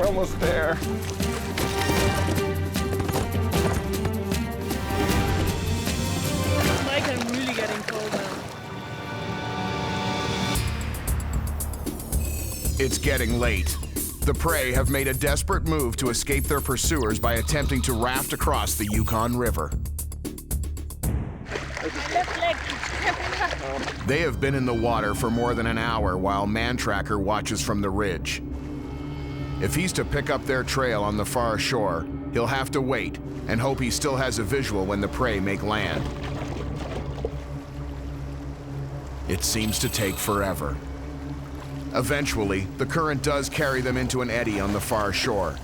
We're almost there. Mike, I'm really getting cold now. It's getting late. The prey have made a desperate move to escape their pursuers by attempting to raft across the Yukon River. They have been in the water for more than an hour while Mantracker watches from the ridge. If he's to pick up their trail on the far shore, he'll have to wait and hope he still has a visual when the prey make land. It seems to take forever. Eventually, the current does carry them into an eddy on the far shore.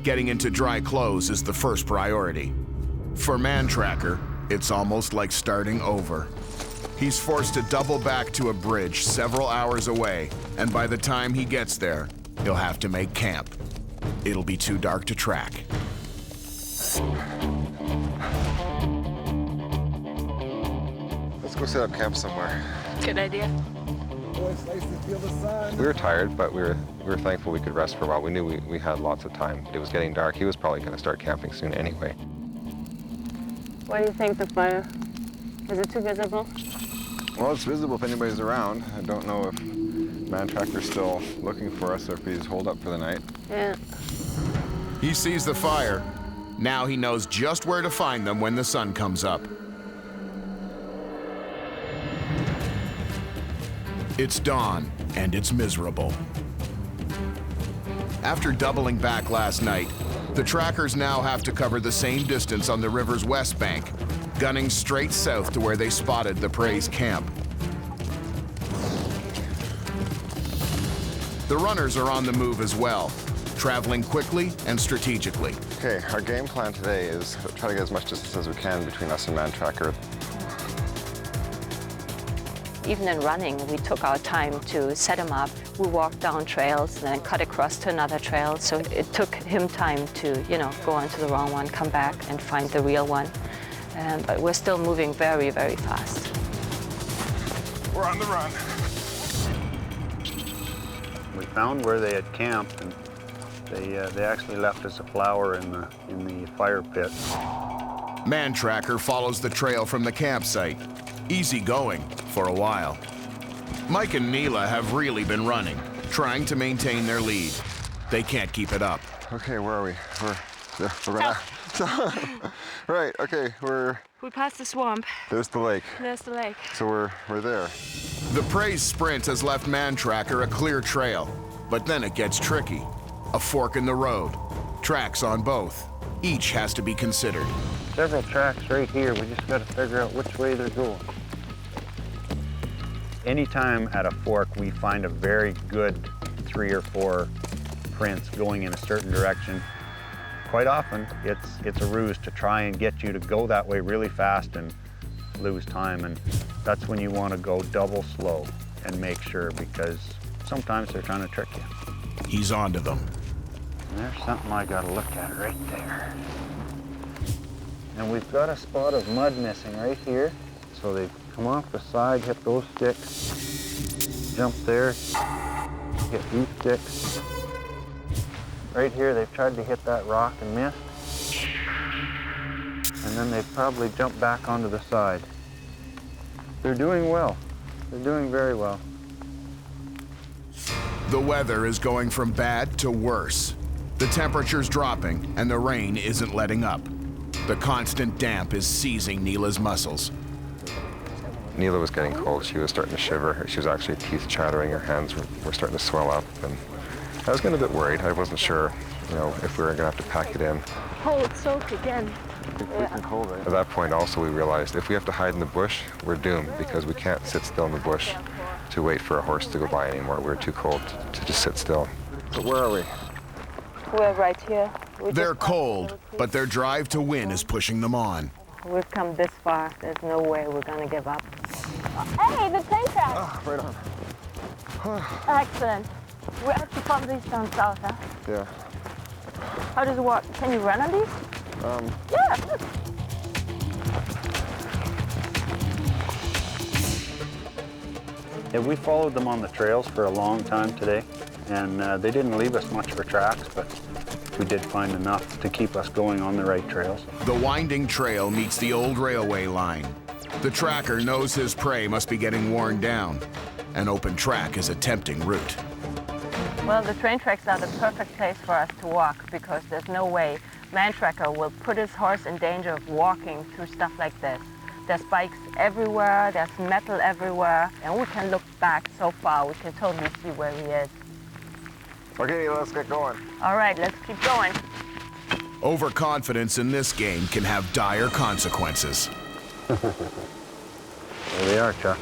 Getting into dry clothes is the first priority. For Mantracker, it's almost like starting over. He's forced to double back to a bridge several hours away, and by the time he gets there, he'll have to make camp. It'll be too dark to track. Let's go set up camp somewhere. Good idea. Oh, it's nice to feel the sun. We were tired, but we were thankful we could rest for a while. We knew we had lots of time. It was getting dark. He was probably going to start camping soon anyway. What do you think, the fire? Is it too visible? Well, it's visible if anybody's around. I don't know if Mantracker's still looking for us or if he's holed up for the night. Yeah. He sees the fire. Now he knows just where to find them when the sun comes up. It's dawn, and it's miserable. After doubling back last night, the trackers now have to cover the same distance on the river's west bank, gunning straight south to where they spotted the prey's camp. The runners are on the move as well, traveling quickly and strategically. Okay, our game plan today is try to get as much distance as we can between us and Mantracker. Even in running, we took our time to set him up. We walked down trails and then cut across to another trail. So it took him time to, go onto the wrong one, come back and find the real one. But we're still moving very, very fast. We're on the run. We found where they had camped, and they actually left us a flower in the fire pit. Mantracker follows the trail from the campsite. Easy going for a while. Mike and Neela have really been running, trying to maintain their lead. They can't keep it up. Okay, where are we? We're right, okay, We passed the swamp. there's the lake. There's the lake. So we're there. The prey's sprint has left Mantracker a clear trail, but then it gets tricky. A fork in the road, tracks on both. Each has to be considered. Several tracks right here. We just got to figure out which way they're going. Anytime at a fork we find a very good 3 or 4 prints going in a certain direction, quite often it's a ruse to try and get you to go that way really fast and lose time, and that's when you want to go double slow and make sure, because sometimes they're trying to trick you. He's onto them. And there's something I got to look at right there. And we've got a spot of mud missing right here. So they've come off the side, hit those sticks, jump there, hit these sticks. Right here, they've tried to hit that rock and missed. And then they've probably jumped back onto the side. They're doing well. They're doing very well. The weather is going from bad to worse. The temperature's dropping, and the rain isn't letting up. The constant damp is seizing Neela's muscles. Neela was getting cold. She was starting to shiver. She was actually teeth chattering. Her hands were starting to swell up. And I was getting a bit worried. I wasn't sure, if we were going to have to pack it in. Cold soak again. Freaking cold, right? At that point also we realized if we have to hide in the bush, we're doomed, because we can't sit still in the bush to wait for a horse to go by anymore. We're too cold to just sit still. So where are we? We're right here. They're cold, but their drive to win is pushing them on. We've come this far. There's no way we're going to give up. Hey, the plane track. Ah, right on. Excellent. We actually followed these down south, huh? Yeah. How does it work? Can you run on these? Yeah. Yeah, we followed them on the trails for a long time today. and they didn't leave us much for tracks, but we did find enough to keep us going on the right trails. The winding trail meets the old railway line. The tracker knows his prey must be getting worn down. An open track is a tempting route. Well, the train tracks are the perfect place for us to walk because there's no way Mantracker will put his horse in danger of walking through stuff like this. There's bikes everywhere, there's metal everywhere, and we can look back so far, we can totally see where he is. Okay, let's get going. All right, let's keep going. Overconfidence in this game can have dire consequences. There we are, Chuck.